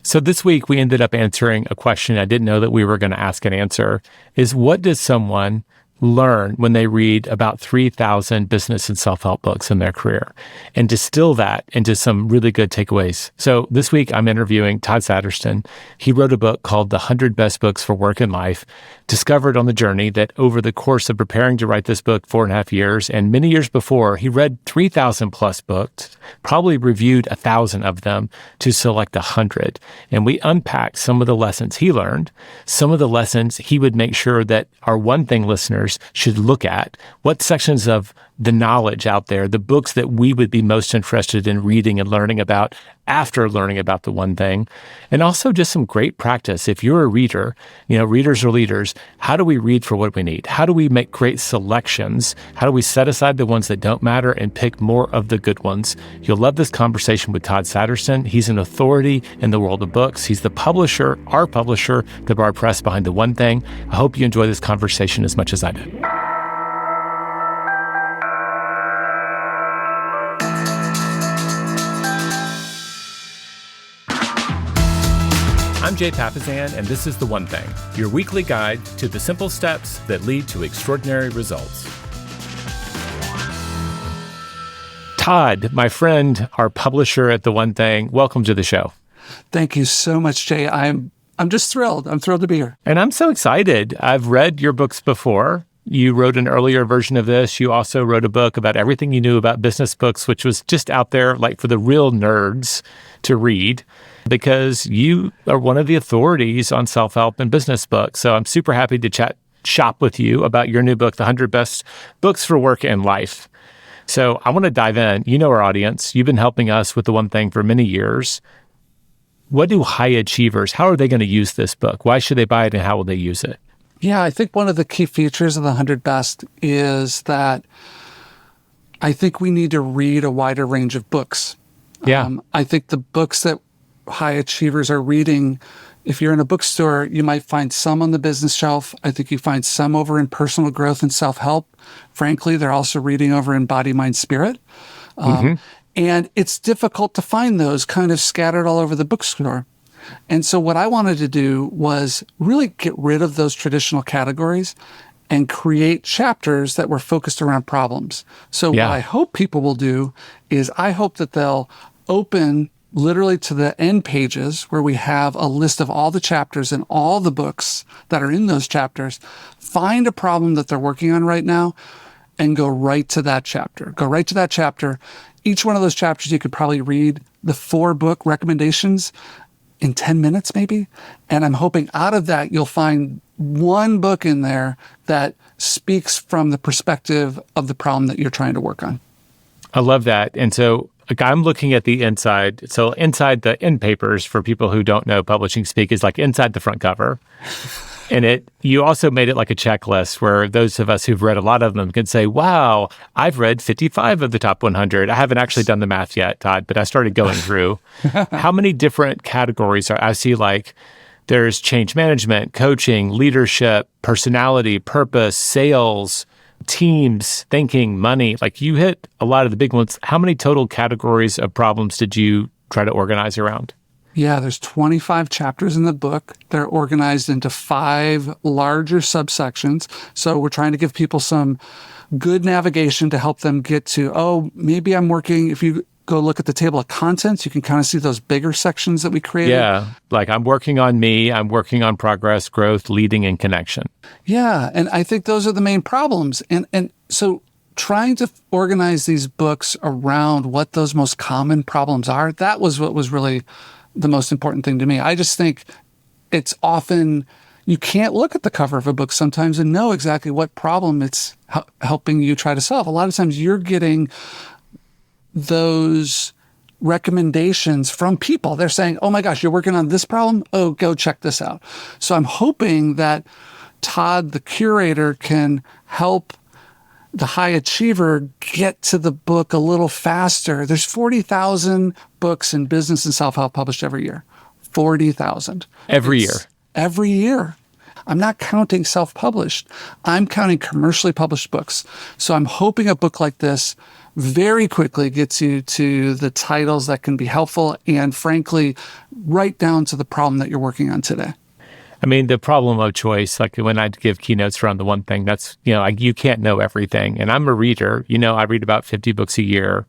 So this week, we ended up answering a question I didn't know that we were going to ask and answer is what does someone learn when they read about 3,000 business and self-help books in their career and distill that into some really good takeaways. So this week, I'm interviewing Todd Sattersten. He wrote a book called The 100 Best Books for Work and Life, discovered on the journey that over the course of preparing to write this book 4.5 years and many years before, he read 3,000 plus books, probably reviewed 1,000 of them to select 100. And we unpacked some of the lessons he learned, some of the lessons he would make sure that our One Thing listeners should look at, what sections of the knowledge out there, the books that we would be most interested in reading and learning about after learning about the One Thing, and also just some great practice. If you're a reader, readers are leaders. How do we read for what we need? How do we make great selections? How do we set aside the ones that don't matter and pick more of the good ones? You'll love this conversation with Todd Sattersten. He's an authority in the world of books. He's the publisher, our publisher, the Bar Press behind the One Thing. I hope you enjoy this conversation as much as I did. I'm Jay Papasan, and this is The One Thing, your weekly guide to the simple steps that lead to extraordinary results. Todd, my friend, our publisher at The One Thing, welcome to the show. Thank you so much, Jay. I'm just thrilled. I'm thrilled to be here. And I'm so excited. I've read your books before. You wrote an earlier version of this. You also wrote a book about everything you knew about business books, which was just out there like for the real nerds to read, because you are one of the authorities on self-help and business books. So I'm super happy to chat shop with you about your new book, The 100 Best Books for Work and Life. So I want to dive in. You know our audience. You've been helping us with The One Thing for many years. What do high achievers, how are they going to use this book? Why should they buy it and how will they use it? Yeah, I think one of the key features of the 100 Best is that I think we need to read a wider range of books. Yeah. I think the books that high achievers are reading, if you're in a bookstore, you might find some on the business shelf. I think you find some over in personal growth and self-help. Frankly, they're also reading over in body, mind, spirit. And it's difficult to find those kind of scattered all over the bookstore. And so what I wanted to do was really get rid of those traditional categories and create chapters that were focused around problems. So what I hope people will do is I hope that they'll open literally to the end pages where we have a list of all the chapters and all the books that are in those chapters, find a problem that they're working on right now, and go right to that chapter. Go right to that chapter. Each one of those chapters, you could probably read the 4 book recommendations in 10 minutes maybe. And I'm hoping out of that, you'll find one book in there that speaks from the perspective of the problem that you're trying to work on. I love that. And so I'm looking at the inside. So inside the end papers, for people who don't know publishing speak, is like inside the front cover. And you also made it like a checklist where those of us who've read a lot of them can say, wow, I've read 55 of the top 100. I haven't actually done the math yet, Todd, but I started going through. How many different categories I see? Like there's change management, coaching, leadership, personality, purpose, sales, teams, thinking, money. Like you hit a lot of the big ones. How many total categories of problems did you try to organize around? Yeah, there's 25 chapters in the book. They're organized into 5 larger subsections. So we're trying to give people some good navigation to help them get to, maybe I'm working, if you go look at the table of contents, you can kind of see those bigger sections that we created. Yeah, like I'm working on me, I'm working on progress, growth, leading, and connection. Yeah, and I think those are the main problems. And so trying to organize these books around what those most common problems are, that was what was really the most important thing to me. I just think it's often, you can't look at the cover of a book sometimes and know exactly what problem it's helping you try to solve. A lot of times you're getting those recommendations from people. They're saying, oh my gosh, you're working on this problem? Oh, go check this out. So I'm hoping that Todd, the curator, can help the high achiever get to the book a little faster. There's 40,000 books in business and self-help published every year. 40,000. Every year. Every year. I'm not counting self-published. I'm counting commercially published books. So I'm hoping a book like this very quickly gets you to the titles that can be helpful and, frankly, right down to the problem that you're working on today. I mean, the problem of choice, like when I give keynotes around the one thing, that's, like you can't know everything. And I'm a reader, I read about 50 books a year.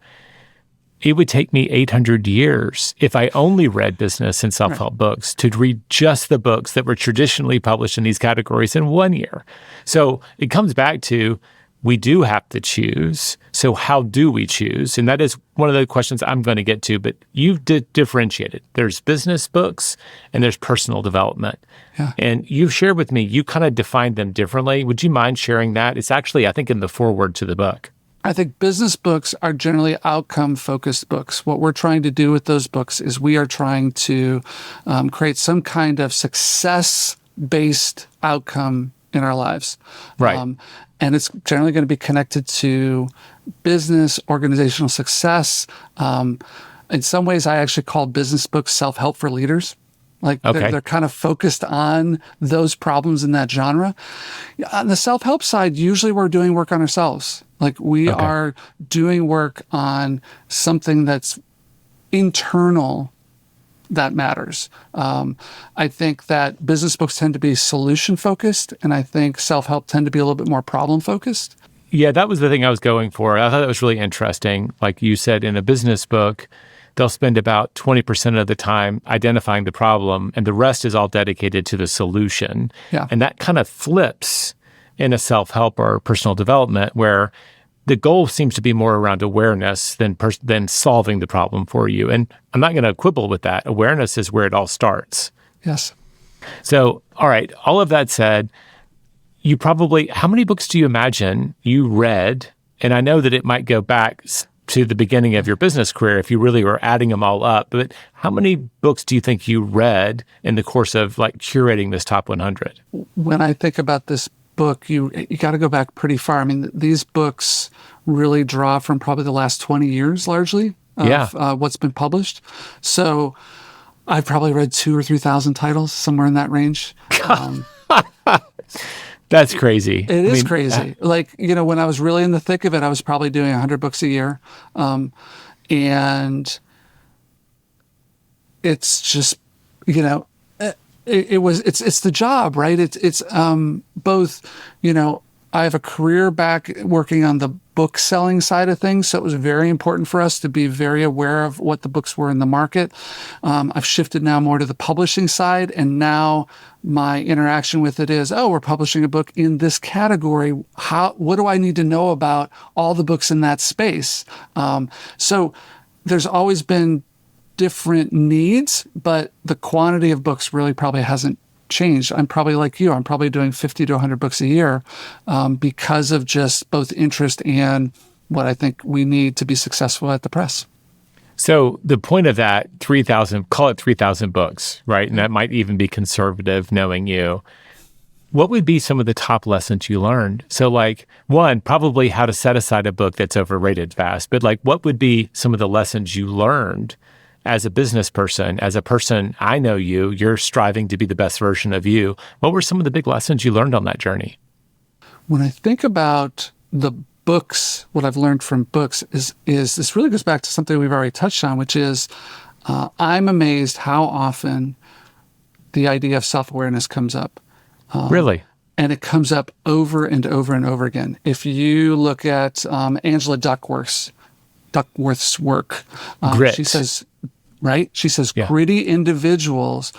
It would take me 800 years if I only read business and self-help books to read just the books that were traditionally published in these categories in 1 year. So it comes back to, we do have to choose. So how do we choose? And that is one of the questions I'm going to get to, but you've differentiated. There's business books and there's personal development. Yeah. And you've shared with me, you kind of defined them differently. Would you mind sharing that? It's actually, I think, in the foreword to the book. I think business books are generally outcome-focused books. What we're trying to do with those books is we are trying to create some kind of success-based outcome in our lives. Right. And it's generally going to be connected to business, organizational success. In some ways, I actually call business books self-help for leaders. Like they're kind of focused on those problems in that genre. On the self-help side, usually we're doing work on ourselves. Like we are doing work on something that's internal that matters. I think that business books tend to be solution-focused, and I think self-help tend to be a little bit more problem-focused. Yeah, that was the thing I was going for. I thought that was really interesting. Like you said, in a business book, they'll spend about 20% of the time identifying the problem, and the rest is all dedicated to the solution. Yeah. And that kind of flips in a self-help or personal development, where the goal seems to be more around awareness than solving the problem for you. And I'm not going to quibble with that. Awareness is where it all starts. Yes. So, all right, all of that said, how many books do you imagine you read? And I know that it might go back to the beginning of your business career if you really were adding them all up, but how many books do you think you read in the course of like curating this top 100? When I think about this book, you got to go back pretty far. I mean, these books really draw from probably the last 20 years largely of what's been published. So I've probably read 2,000 or 3,000 titles, somewhere in that range. That's crazy. It is crazy. When I was really in the thick of it, I was probably doing 100 books a year. And it's just, it's the job, right? It's both, I have a career back working on the book selling side of things. So it was very important for us to be very aware of what the books were in the market. I've shifted now more to the publishing side. And now my interaction with it is, we're publishing a book in this category. What do I need to know about all the books in that space? So there's always been different needs, but the quantity of books really probably hasn't changed. I'm probably like you. I'm probably doing 50 to 100 books a year because of just both interest and what I think we need to be successful at the press. So the point of that, 3,000, call it 3,000 books, right? And that might even be conservative knowing you. What would be some of the top lessons you learned? So one, probably how to set aside a book that's overrated fast, but what would be some of the lessons you learned as a business person, as a person, I know you're striving to be the best version of you. What were some of the big lessons you learned on that journey? When I think about the books, what I've learned from books is this really goes back to something we've already touched on, which is I'm amazed how often the idea of self-awareness comes up. Really? And it comes up over and over and over again. If you look at Angela Duckworth's work, Grit. She says, right? She says, Yeah. Gritty individuals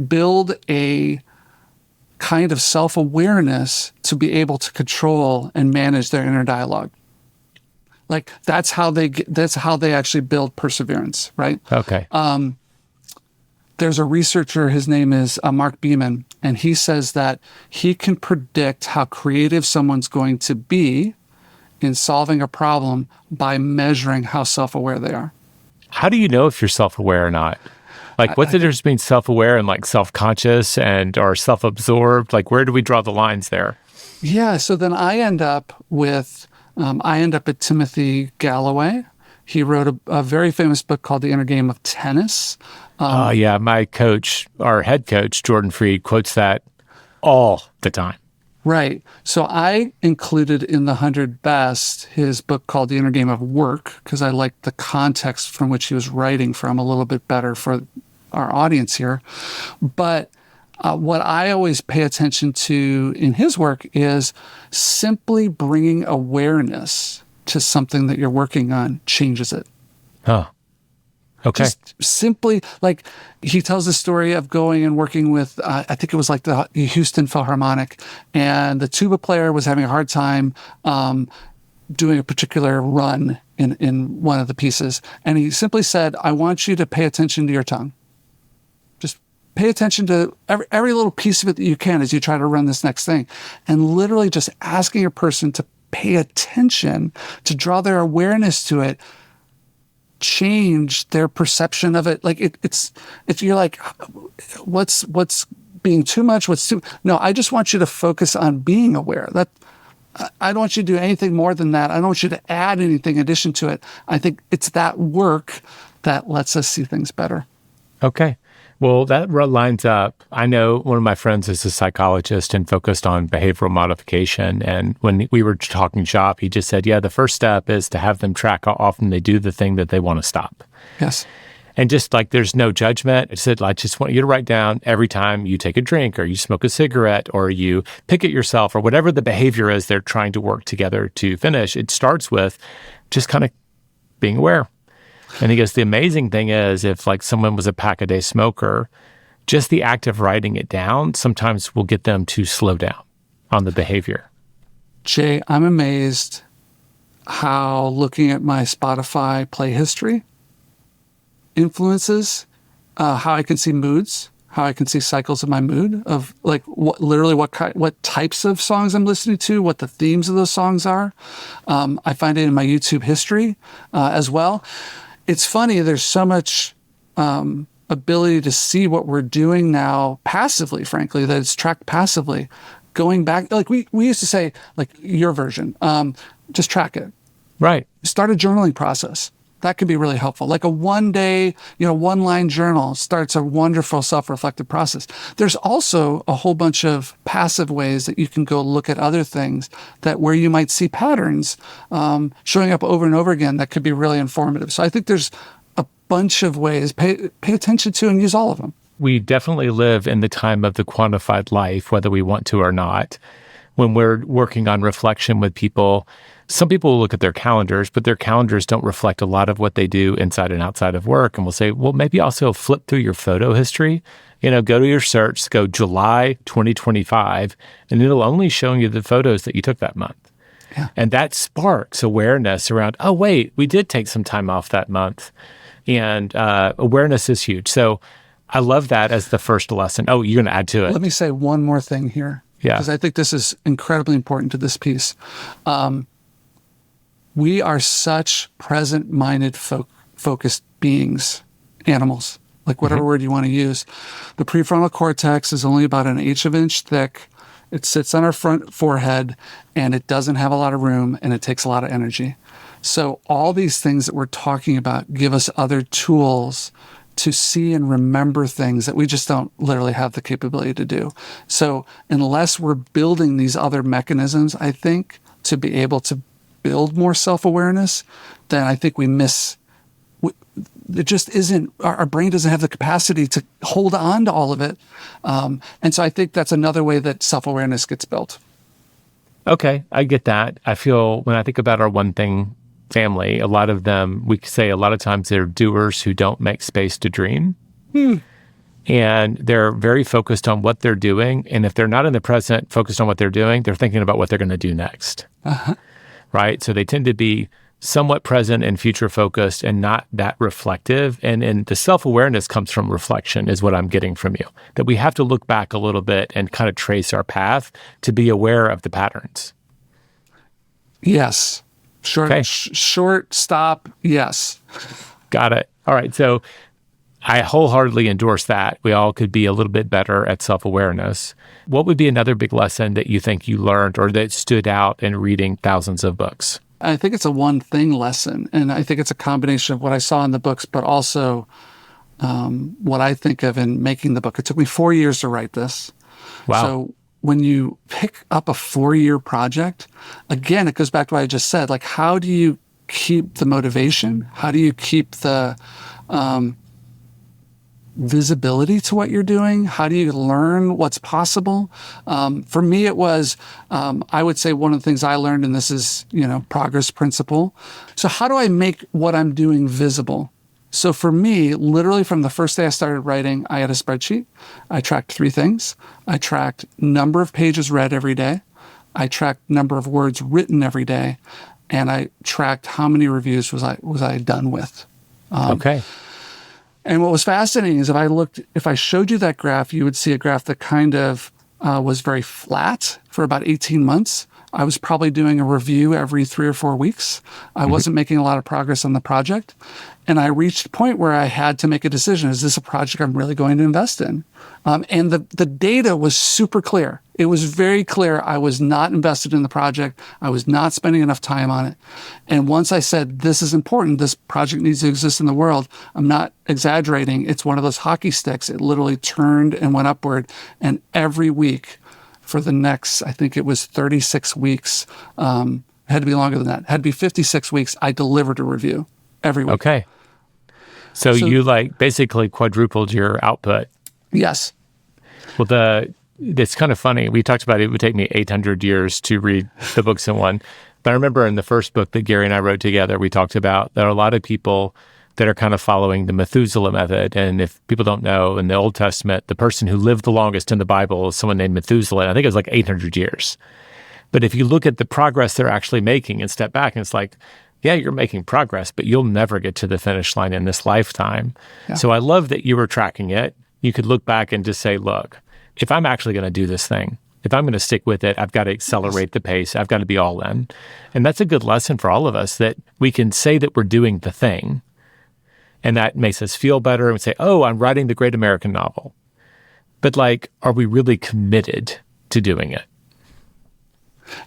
build a kind of self-awareness to be able to control and manage their inner dialogue. That's how they actually build perseverance, right? Okay. There's a researcher, his name is Mark Beeman, and he says that he can predict how creative someone's going to be in solving a problem by measuring how self-aware they are. How do you know if you're self-aware or not? What's the difference between self-aware and self-conscious or self-absorbed? Where do we draw the lines there? Yeah, so then I end up at Timothy Galloway. He wrote a very famous book called The Inner Game of Tennis. My coach, our head coach, Jordan Freed, quotes that all the time. Right. So I included in the 100 Best his book called The Inner Game of Work because I liked the context from which he was writing from a little bit better for our audience here. But what I always pay attention to in his work is simply bringing awareness to something that you're working on changes it. Oh, okay. Just simply, like, he tells the story of going and working with, I think it was like the Houston Philharmonic, and the tuba player was having a hard time doing a particular run in one of the pieces. And he simply said, I want you to pay attention to your tongue. Just pay attention to every little piece of it that you can as you try to run this next thing. And literally just asking a person to pay attention, to draw their awareness to it, change their perception of it. Like it's you're like, what's being too much? No, I just want you to focus on being aware. That I don't want you to do anything more than that. I don't want you to add anything in addition to it. I think it's that work that lets us see things better. Okay. Well, that lines up. I know one of my friends is a psychologist and focused on behavioral modification. And when we were talking shop, he just said, yeah, the first step is to have them track how often they do the thing that they want to stop. Yes. And just like there's no judgment. I said, I just want you to write down every time you take a drink or you smoke a cigarette or you pick at yourself or whatever the behavior is they're trying to work together to finish. It starts with just kind of being aware. And he goes, the amazing thing is if like someone was a pack-a-day smoker, just the act of writing it down sometimes will get them to slow down on the behavior. Jay, I'm amazed how looking at my Spotify play history influences how I can see moods, how I can see cycles of my mood of like what types of songs I'm listening to, what the themes of those songs are. I find it in my YouTube history as well. It's funny, there's so much ability to see what we're doing now passively, frankly, that it's tracked passively. Going back, like we used to say, like your version, just track it. Right. Start a journaling process. That can be really helpful. Like a one-day, one-line journal starts a wonderful self-reflective process. There's also a whole bunch of passive ways that you can go look at other things that where you might see patterns showing up over and over again that could be really informative. So I think there's a bunch of ways. Pay attention to and use all of them. We definitely live in the time of the quantified life, whether we want to or not. When we're working on reflection with people, some people will look at their calendars, but their calendars don't reflect a lot of what they do inside and outside of work. And we'll say, well, maybe also flip through your photo history, go to your search, go July 2025, and it'll only show you the photos that you took that month. Yeah. And that sparks awareness around, oh, wait, we did take some time off that month. And awareness is huge. So I love that as the first lesson. Oh, you're going to add to it. Let me say one more thing here. Yeah. Because I think this is incredibly important to this piece. We are such present-minded, focused beings, animals, like whatever word you want to use. The prefrontal cortex is only about an eighth of an inch thick. It sits on our front forehead, and it doesn't have a lot of room, and it takes a lot of energy. So all these things that we're talking about give us other tools to see and remember things that we just don't literally have the capability to do. So unless we're building these other mechanisms, I think, to be able to build more self-awareness, then I think we miss. It just isn't. Our brain doesn't have the capacity to hold on to all of it, and so I think that's another way that self-awareness gets built. Okay, I get that. I feel when I think about our one thing family, a lot of them, we say a lot of times they're doers who don't make space to dream. And they're very focused on what they're doing. And if they're not in the present, focused on what they're doing, they're thinking about what they're going to do next. Right? So they tend to be somewhat present and future focused and not that reflective. And the self-awareness comes from reflection is what I'm getting from you. That we have to look back a little bit and kind of trace our path to be aware of the patterns. Yes. Short, Okay. Short stop. Yes. Got it. All right. So I wholeheartedly endorse that. We all could be a little bit better at self-awareness. What would be another big lesson that you think you learned or that stood out in reading thousands of books? I think it's a one thing lesson. And I think it's a combination of what I saw in the books, but also what I think of in making the book. It took me 4 years to write this. Wow. So when you pick up a 4-year project, again, it goes back to what I just said. Like, how do you keep the motivation? How do you keep the visibility to what you're doing? How do you learn what's possible? For me, it was, I would say one of the things I learned, and this is, progress principle. So how do I make what I'm doing visible? So for me, literally from the first day I started writing, I had a spreadsheet. I tracked 3 things. I tracked number of pages read every day. I tracked number of words written every day. And I tracked how many reviews was I done with. Okay. And what was fascinating is if I showed you that graph, you would see a graph that kind of was very flat for about 18 months. I was probably doing a review every 3 or 4 weeks. I wasn't making a lot of progress on the project. And I reached a point where I had to make a decision. Is this a project I'm really going to invest in? And the data was super clear. It was very clear I was not invested in the project. I was not spending enough time on it. And once I said, this is important, this project needs to exist in the world, I'm not exaggerating. It's one of those hockey sticks. It literally turned and went upward. And every week for the next, I think it was 36 weeks, it had to be longer than that. It had to be 56 weeks. I delivered a review every week. Okay. So you basically quadrupled your output. Yes. Well, it's kind of funny. We talked about it would take me 800 years to read the books in one. But I remember in the first book that Gary and I wrote together, we talked about there are a lot of people that are kind of following the Methuselah method. And if people don't know, in the Old Testament, the person who lived the longest in the Bible is someone named Methuselah. I think it was like 800 years. But if you look at the progress they're actually making and step back, and it's like, yeah, you're making progress, but you'll never get to the finish line in this lifetime. Yeah. So I love that you were tracking it. You could look back and just say, look, if I'm actually going to do this thing, if I'm going to stick with it, I've got to accelerate the pace. I've got to be all in. And that's a good lesson for all of us, that we can say that we're doing the thing, and that makes us feel better, and we say, oh, I'm writing the great American novel. But are we really committed to doing it?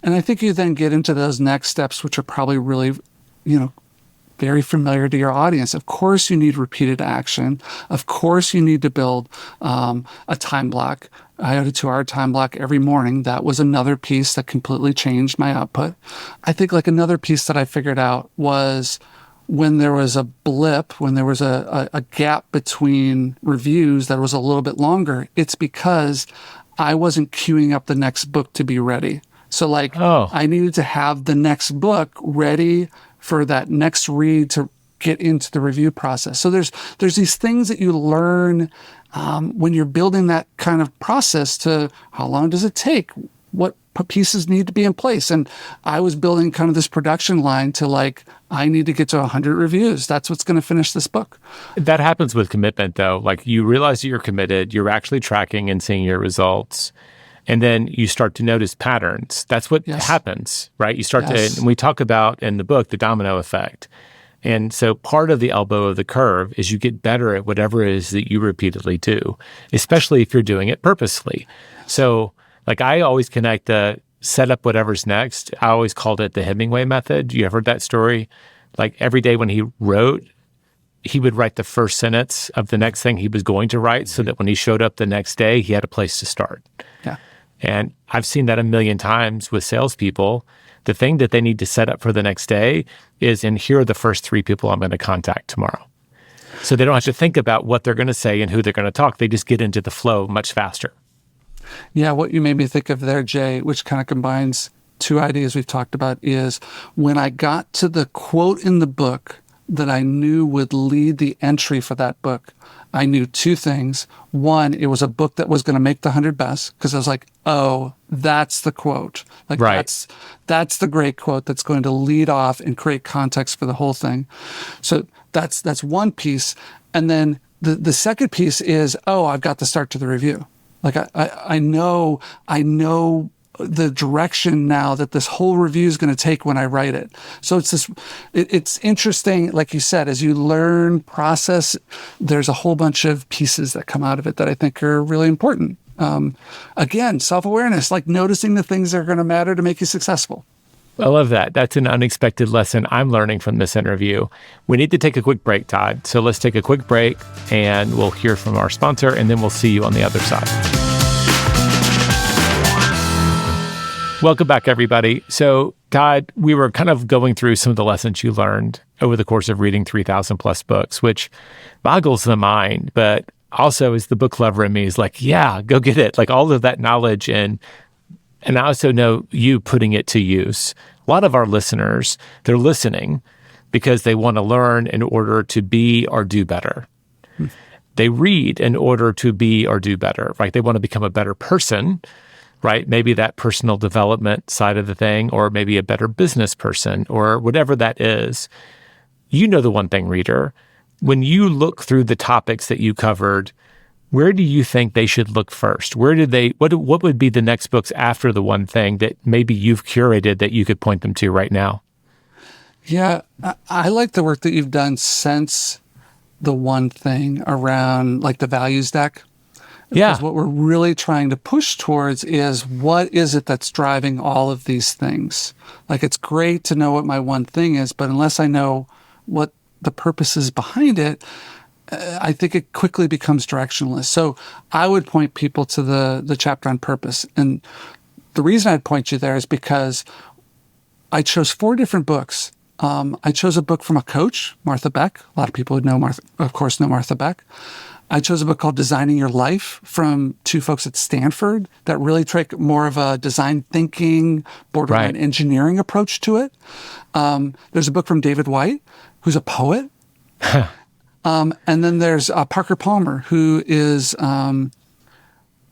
And I think you then get into those next steps, which are probably really, very familiar to your audience. Of course, you need repeated action. Of course, you need to build a time block. I had a 2-hour time block every morning. That was another piece that completely changed my output. I think another piece that I figured out was when there was a blip, when there was a gap between reviews that was a little bit longer, it's because I wasn't queuing up the next book to be ready. So I needed to have the next book ready for that next read to get into the review process. So there's these things that you learn when you're building that kind of process to how long does it take? What pieces need to be in place? And I was building kind of this production line to I need to get to 100 reviews. That's what's going to finish this book. That happens with commitment though. You realize that you're committed, you're actually tracking and seeing your results. And then you start to notice patterns. That's what happens, right? You start to, and we talk about in the book, the domino effect. And so part of the elbow of the curve is you get better at whatever it is that you repeatedly do, especially if you're doing it purposely. So I always connect the set up whatever's next. I always called it the Hemingway method. You ever heard that story? Every day when he wrote, he would write the first sentence of the next thing he was going to write so that when he showed up the next day, he had a place to start. Yeah. And I've seen that a million times with salespeople. The thing that they need to set up for the next day is, and here are the first 3 people I'm going to contact tomorrow. So they don't have to think about what they're going to say and who they're going to talk. They just get into the flow much faster. Yeah, what you made me think of there, Jay, which kind of combines 2 ideas we've talked about, is when I got to the quote in the book that I knew would lead the entry for that book, I knew 2 things. One, it was a book that was going to make the 100 best, because I was like, oh, that's the quote. Right. That's the great quote that's going to lead off and create context for the whole thing. So that's one piece. And then the second piece is, I've got to start to the review. I know the direction now that this whole review is going to take when I write it. So it's interesting, like you said, as you learn process, there's a whole bunch of pieces that come out of it that I think are really important. Again, self-awareness, noticing the things that are going to matter to make you successful. I love that. That's an unexpected lesson I'm learning from this interview. We need to take a quick break, Todd. So let's take a quick break and we'll hear from our sponsor, and then we'll see you on the other side. Welcome back, everybody. So, Todd, we were kind of going through some of the lessons you learned over the course of reading 3,000 plus books, which boggles the mind, but also is the book lover in me is like, yeah, go get it. Like all of that knowledge. And I also know you putting it to use. A lot of our listeners, they're listening because they want to learn in order to be or do better. They read in order to be or do better, right? They want to become a better person, right? Maybe that personal development side of the thing, or maybe a better business person, or whatever that is. You know the one thing, reader. When you look through the topics that you covered, where do you think they should look first? What would be the next books after the one thing that maybe you've curated that you could point them to right now? Yeah, I like the work that you've done since the one thing around like the values deck. Yeah. Because what we're really trying to push towards is what is it that's driving all of these things? Like, it's great to know what my one thing is, but unless I know what the purpose is behind it, I think it quickly becomes directionless. So I would point people to the chapter on purpose. And the reason I'd point you there is because I chose 4 different books. I chose a book from a coach, Martha Beck. A lot of people would know Martha Beck. I chose a book called Designing Your Life from 2 folks at Stanford that really take more of a design thinking, borderline engineering approach to it. There's a book from David White, who's a poet. And then there's Parker Palmer, who is an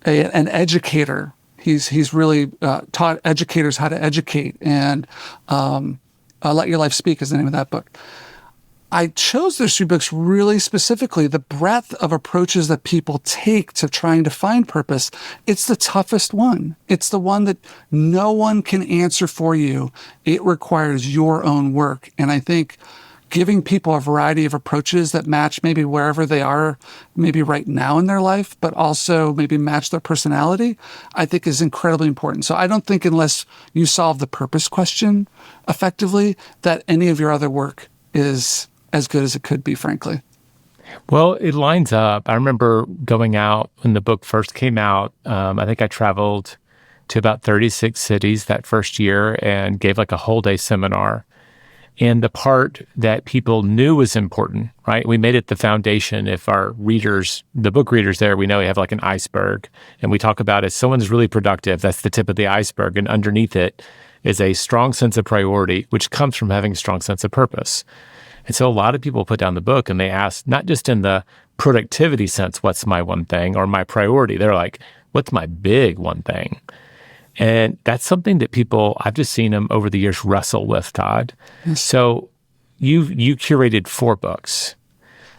educator. He's really taught educators how to educate, and Let Your Life Speak is the name of that book. I chose those 3 books really specifically. The breadth of approaches that people take to trying to find purpose, it's the toughest one. It's the one that no one can answer for you. It requires your own work. And I think giving people a variety of approaches that match maybe wherever they are, maybe right now in their life, but also maybe match their personality, I think is incredibly important. So I don't think unless you solve the purpose question effectively, that any of your other work is as good as it could be, frankly. Well, it lines up. I remember going out when the book first came out. I think I traveled to about 36 cities that first year and gave like a whole day seminar. And the part that people knew was important, right? We made it the foundation. If our readers, the book readers there, we know we have like an iceberg. And we talk about if someone's really productive, that's the tip of the iceberg. And underneath it is a strong sense of priority, which comes from having a strong sense of purpose. And so a lot of people put down the book and they ask, not just in the productivity sense, what's my one thing or my priority? They're like, what's my big one thing? And that's something that people, I've just seen them over the years wrestle with, Todd. Yes. So you curated 4 books.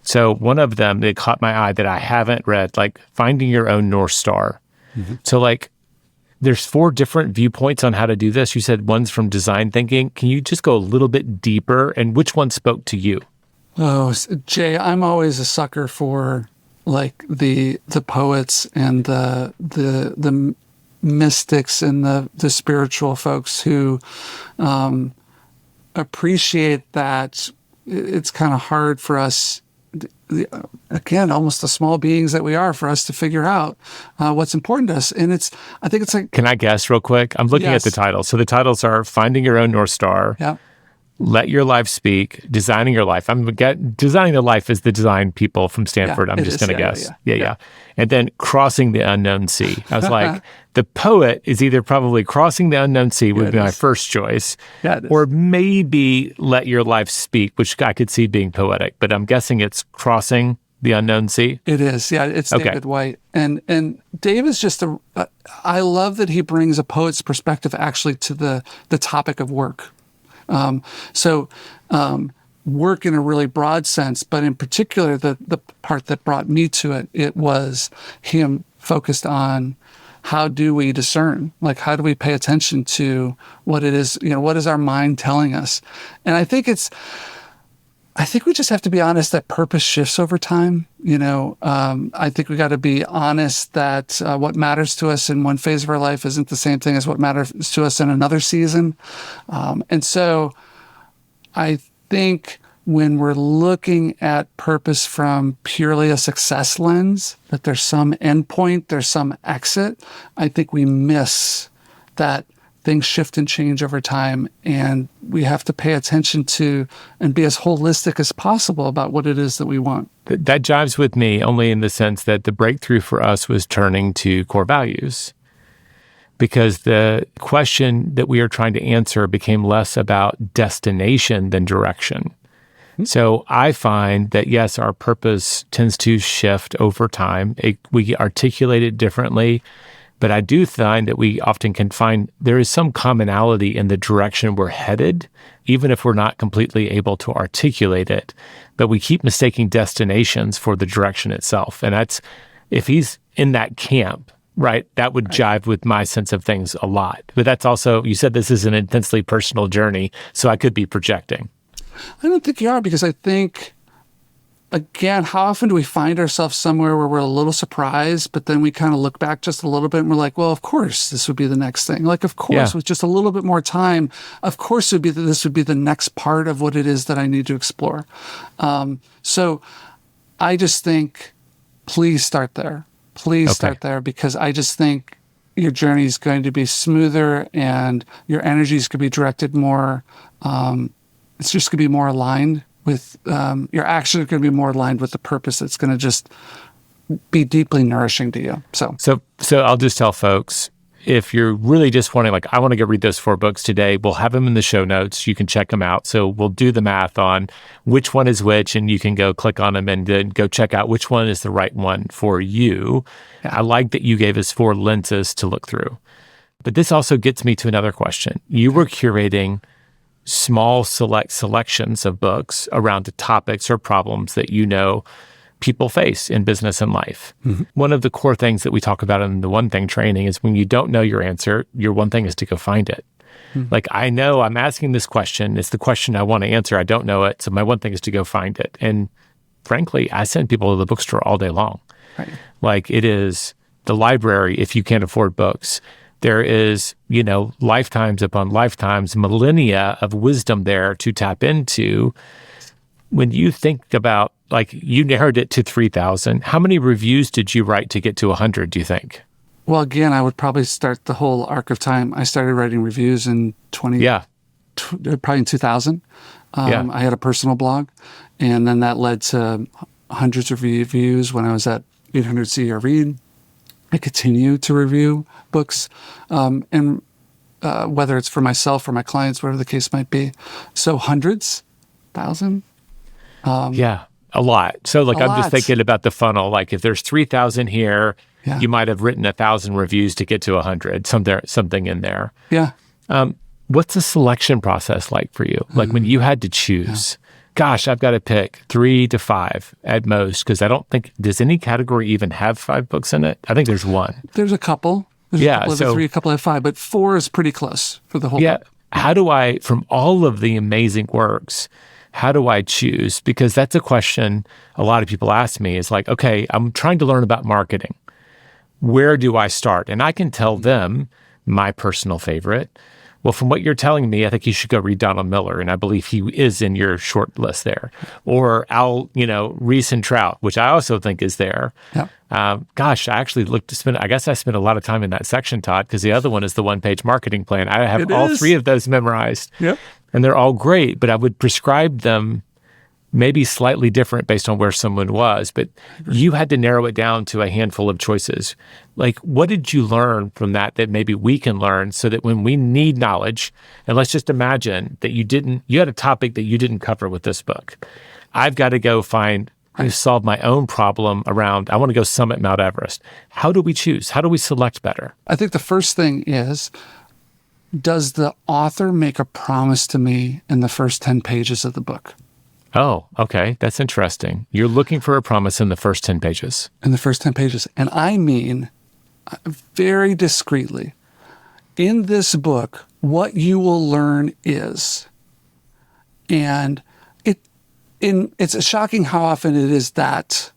So one of them that caught my eye that I haven't read, like Finding Your Own North Star. Mm-hmm. So like, there's 4 different viewpoints on how to do this. You said one's from design thinking. Can you just go a little bit deeper? And which one spoke to you? Oh, Jay, I'm always a sucker for like the poets and the mystics and the spiritual folks who appreciate that it's kind of hard for us, again, almost the small beings that we are, for us to figure out what's important to us. And I think it's like... Can I guess real quick? I'm looking at the titles. So the titles are Finding Your Own North Star, Let Your Life Speak, Designing Your Life. Designing the Life is the design people from Stanford, I'm just going to guess. Yeah. And then Crossing the Unknown Sea. I was like, the poet is either probably Crossing the Unknown Sea would be my first choice, or maybe Let Your Life Speak, which I could see being poetic, but I'm guessing it's Crossing the Unknown Sea. It is, it's David White. And Dave is just I love that he brings a poet's perspective actually to the topic of work. Work in a really broad sense, but in particular, the part that brought me to it was him focused on how do we discern? Like, how do we pay attention to what it is, what is our mind telling us? And I think we just have to be honest that purpose shifts over time. I think we got to be honest that what matters to us in one phase of our life isn't the same thing as what matters to us in another season. And so I think when we're looking at purpose from purely a success lens, that there's some endpoint, there's some exit, I think we miss that things shift and change over time, and we have to pay attention to and be as holistic as possible about what it is that we want. That jives with me only in the sense that the breakthrough for us was turning to core values, because the question that we are trying to answer became less about destination than direction. So I find that, yes, our purpose tends to shift over time. We articulate it differently, but I do find that we often can find there is some commonality in the direction we're headed, even if we're not completely able to articulate it. But we keep mistaking destinations for the direction itself. And that's, if he's in that camp, right, that would jive with my sense of things a lot. But that's also, you said this is an intensely personal journey, so I could be projecting. I don't think you are, because I think, again, how often do we find ourselves somewhere where we're a little surprised, but then we kind of look back just a little bit and we're like, well, of course, this would be the next thing. Like, of course, with just a little bit more time, of course, this would be the next part of what it is that I need to explore. So I just think, please start there. Please start there, because I just think your journey is going to be smoother and your energy is going to be directed more. It's just going to be more aligned with, your actions are going to be more aligned with the purpose that's going to just be deeply nourishing to you. So I'll just tell folks, if you're really just wanting, like, I want to go read those 4 books today, we'll have them in the show notes. You can check them out. So we'll do the math on which one is which, and you can go click on them and then go check out which one is the right one for you. I like that you gave us 4 lenses to look through. But this also gets me to another question. You were curating small selections of books around the topics or problems that you know people face in business and life. Mm-hmm. One of the core things that we talk about in the One Thing training is when you don't know your answer, your one thing is to go find it. Mm-hmm. Like, I know I'm asking this question. It's the question I want to answer. I don't know it. So my one thing is to go find it. And frankly, I send people to the bookstore all day long. Right. Like, it is the library if you can't afford books. There is, lifetimes upon lifetimes, millennia of wisdom there to tap into. When you think about, like, you narrowed it to 3,000, how many reviews did you write to get to 100, do you think? Well, again, I would probably start the whole arc of time. I started writing reviews in probably in 2000. I had a personal blog, and then that led to hundreds of reviews when I was at 800 CR Read. I continue to review books, and whether it's for myself or my clients, whatever the case might be. So hundreds, 1,000. A lot. So, like, I'm just thinking about the funnel. Like, if there's 3,000 here, you might have written 1,000 reviews to get to 100, something in there. Yeah. What's the selection process like for you? Like, when you had to choose, gosh, I've got to pick 3 to 5 at most, because I don't think, does any category even have 5 books in it? I think there's one. There's a couple. There's a couple of 3, a couple of 5, but 4 is pretty close for the whole book. How do I, from all of the amazing works, how do I choose? Because that's a question a lot of people ask me, is like, okay, I'm trying to learn about marketing. Where do I start? And I can tell them my personal favorite. Well, from what you're telling me, I think you should go read Donald Miller, and I believe he is in your short list there. Or Reese and Trout, which I also think is there. Yeah. Gosh, I actually I guess I spent a lot of time in that section, Todd, because the other one is the one-page marketing plan. I have all 3 of those memorized. Yep. And they're all great, but I would prescribe them maybe slightly different based on where someone was. But you had to narrow it down to a handful of choices. Like, what did you learn from that maybe we can learn, so that when we need knowledge, and let's just imagine that you had a topic that you didn't cover with this book. I've got to go solve my own problem around, I want to go summit Mount Everest. How do we choose? How do we select better? I think the first thing is, does the author make a promise to me in the first 10 pages of the book? Oh, okay. That's interesting. You're looking for a promise in the first 10 pages. In the first 10 pages. And I mean, very discreetly, in this book, what you will learn is, and it's shocking how often it is that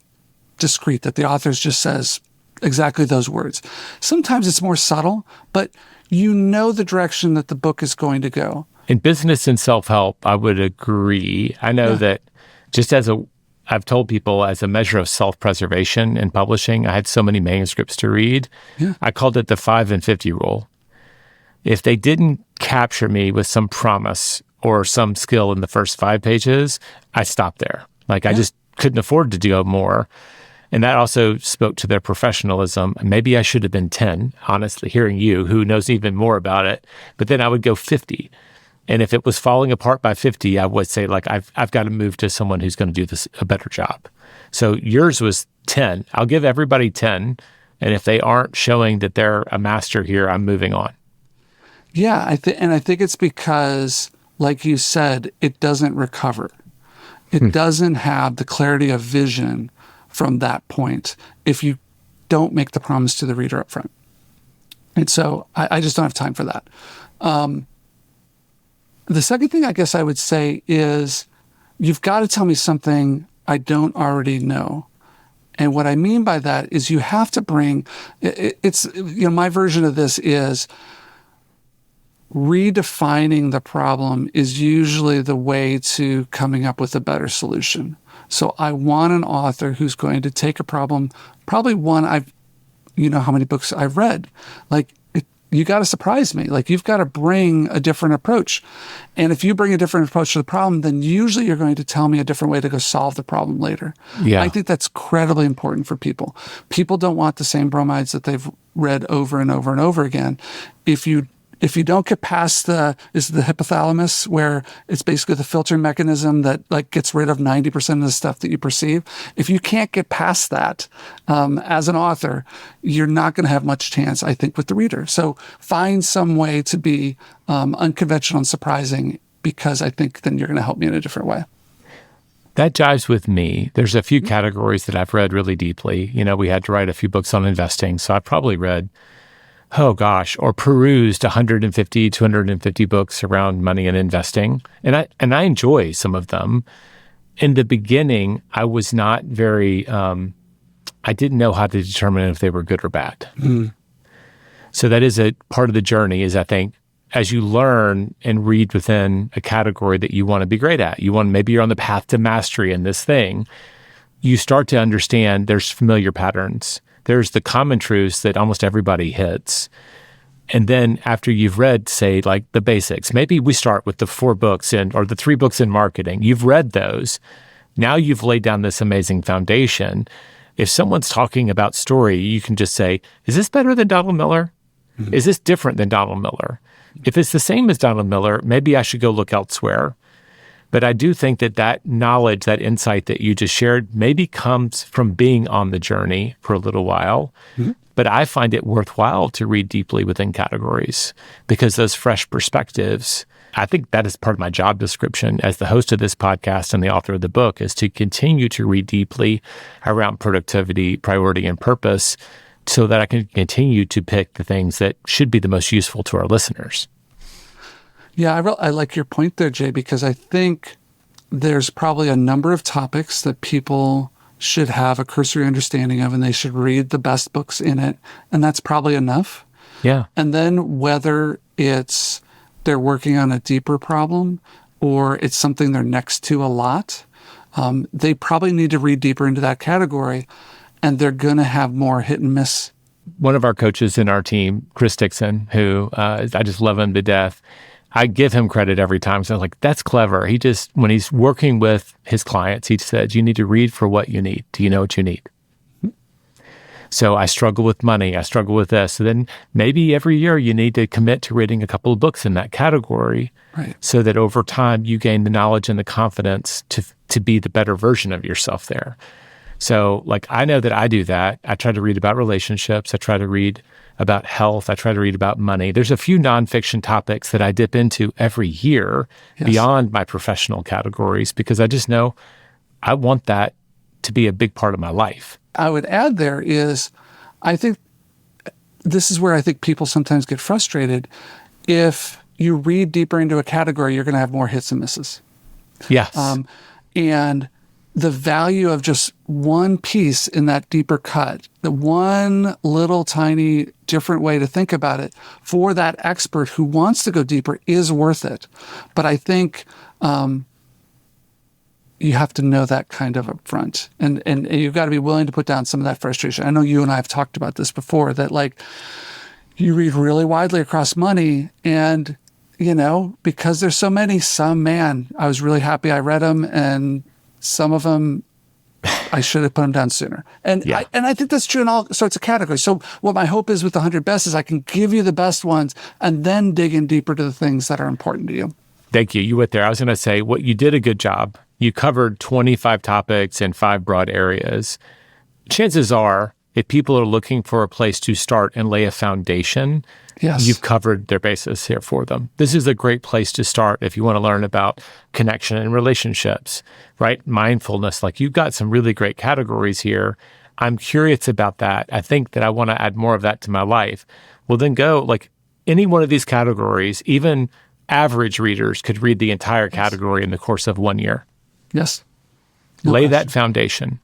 discreet, that the author just says exactly those words. Sometimes it's more subtle, but you know the direction that the book is going to go. In business and self-help, I would agree. I know that just I've told people, as a measure of self-preservation in publishing, I had so many manuscripts to read. Yeah. I called it the 5 and 50 rule. If they didn't capture me with some promise or some skill in the first 5 pages, I stopped there. Like I just couldn't afford to do more. And that also spoke to their professionalism. Maybe I should have been 10, honestly, hearing you, who knows even more about it. But then I would go 50. And if it was falling apart by 50, I would say, like, I've got to move to someone who's going to do this a better job. So yours was 10. I'll give everybody 10. And if they aren't showing that they're a master here, I'm moving on. Yeah, I think it's because, like you said, it doesn't recover. It doesn't have the clarity of vision from that point if you don't make the promise to the reader up front. And so I just don't have time for that. The second thing I guess I would say is you've got to tell me something I don't already know. And what I mean by that is you have to bring, my version of this is redefining the problem is usually the way to coming up with a better solution. So I want an author who's going to take a problem, probably one how many books I've read. Like, you got to surprise me. Like, you've got to bring a different approach. And if you bring a different approach to the problem, then usually you're going to tell me a different way to go solve the problem later. Yeah. I think that's incredibly important for people. People don't want the same bromides that they've read over and over and over again. If you don't get past the hypothalamus, where it's basically the filtering mechanism that like gets rid of 90% of the stuff that you perceive, if you can't get past that as an author, you're not going to have much chance, I think, with the reader. So find some way to be unconventional and surprising, because I think then you're going to help me in a different way. That jives with me. There's a few categories that I've read really deeply. We had to write a few books on investing, so I probably read or perused 150, 250 books around money and investing. And I enjoy some of them. In the beginning, I was not very, I didn't know how to determine if they were good or bad. So that is a part of the journey, is I think, as you learn and read within a category that you want to be great at, maybe you're on the path to mastery in this thing, you start to understand there's familiar patterns. There's the common truths that almost everybody hits. And then after you've read, say, like the basics, maybe we start with the 4 books or the 3 books in marketing. You've read those. Now you've laid down this amazing foundation. If someone's talking about story, you can just say, is this better than Donald Miller? Mm-hmm. Is this different than Donald Miller? If it's the same as Donald Miller, maybe I should go look elsewhere. But I do think that knowledge, that insight that you just shared maybe comes from being on the journey for a little while. Mm-hmm. But I find it worthwhile to read deeply within categories, because those fresh perspectives, I think that is part of my job description as the host of this podcast and the author of the book, is to continue to read deeply around productivity, priority, and purpose, so that I can continue to pick the things that should be the most useful to our listeners. Yeah, I like your point there, Jay, because I think there's probably a number of topics that people should have a cursory understanding of, and they should read the best books in it, and that's probably enough. Yeah. And then whether it's they're working on a deeper problem or it's something they're next to a lot, they probably need to read deeper into that category, and they're going to have more hit and miss. One of our coaches in our team, Chris Dixon, who I just love him to death, I give him credit every time. So I was like, that's clever. When he's working with his clients, he says, you need to read for what you need. Do you know what you need? So I struggle with money. I struggle with this. So then maybe every year you need to commit to reading a couple of books in that category, right, so that over time you gain the knowledge and the confidence to be the better version of yourself there. So like, I know that I do that. I try to read about relationships. I try to read about health. I try to read about money. There's a few nonfiction topics that I dip into every year, yes, beyond my professional categories, because I just know I want that to be a big part of my life. I would add there is, I think this is where I think people sometimes get frustrated. If you read deeper into a category, you're going to have more hits and misses. Yes. And the value of just one piece in that deeper cut, the one little tiny different way to think about it for that expert who wants to go deeper is worth it. But I think you have to know that kind of upfront, and you've got to be willing to put down some of that frustration. I know you and I have talked about this before, that like, you read really widely across money. And, because there's so many, I was really happy I read them, and some of them I should have put them down sooner. And I think that's true in all sorts of categories. So what my hope is with the 100 best is I can give you the best ones and then dig in deeper to the things that are important to you. Thank you. You went there. I was going to say, you did a good job. You covered 25 topics in 5 broad areas. Chances are, if people are looking for a place to start and lay a foundation, you've covered their basis here for them. This is a great place to start if you want to learn about connection and relationships, right? Mindfulness, you've got some really great categories here. I'm curious about that. I think that I want to add more of that to my life. Well, then go, any one of these categories, even average readers could read the entire category in the course of 1 year. Yes. Lay that foundation.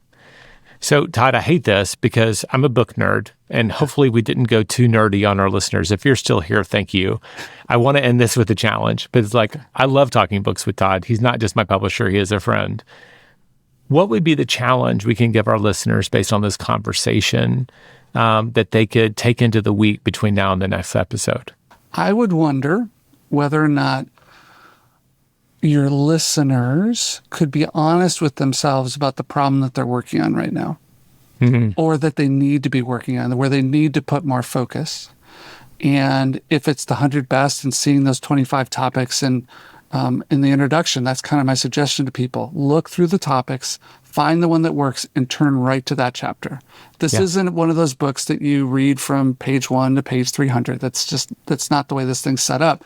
So, Todd, I hate this because I'm a book nerd, and hopefully we didn't go too nerdy on our listeners. If you're still here, thank you. I want to end this with a challenge, but it's I love talking books with Todd. He's not just my publisher, he is a friend. What would be the challenge we can give our listeners based on this conversation that they could take into the week between now and the next episode? I would wonder whether or not your listeners could be honest with themselves about the problem that they're working on right now, or that they need to be working on, where they need to put more focus. And if it's the 100 best and seeing those 25 topics in the introduction, that's kind of my suggestion to people. Look through the topics, find the one that works, and turn right to that chapter. This isn't one of those books that you read from page 1 to page 300. That's not the way this thing's set up.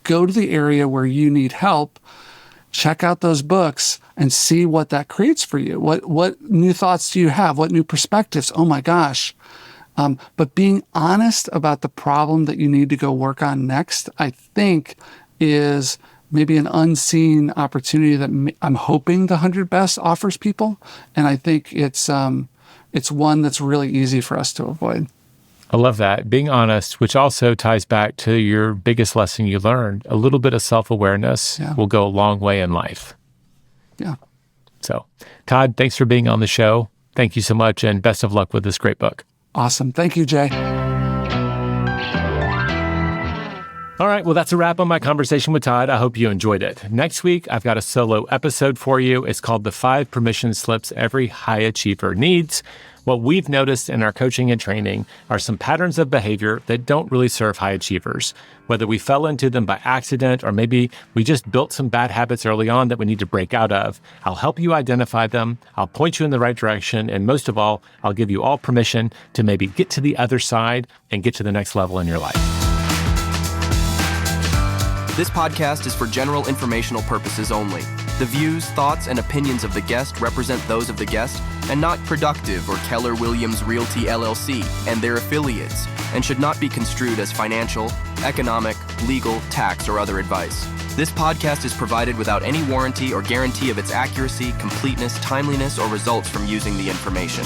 Go to the area where you need help, check out those books, and see what that creates for you. What new thoughts do you have? What new perspectives? Oh my gosh. But being honest about the problem that you need to go work on next, I think, is maybe an unseen opportunity that I'm hoping the 100 Best offers people. And I think it's one that's really easy for us to avoid. I love that. Being honest, which also ties back to your biggest lesson you learned. A little bit of self-awareness will go a long way in life. Yeah. So, Todd, thanks for being on the show. Thank you so much, and best of luck with this great book. Awesome. Thank you, Jay. All right, well, that's a wrap on my conversation with Todd. I hope you enjoyed it. Next week, I've got a solo episode for you. It's called The 5 Permission Slips Every High Achiever Needs. What we've noticed in our coaching and training are some patterns of behavior that don't really serve high achievers. Whether we fell into them by accident or maybe we just built some bad habits early on that we need to break out of, I'll help you identify them, I'll point you in the right direction, and most of all, I'll give you all permission to maybe get to the other side and get to the next level in your life. This podcast is for general informational purposes only. The views, thoughts, and opinions of the guest represent those of the guest and not Productive or Keller Williams Realty LLC and their affiliates, and should not be construed as financial, economic, legal, tax, or other advice. This podcast is provided without any warranty or guarantee of its accuracy, completeness, timeliness, or results from using the information.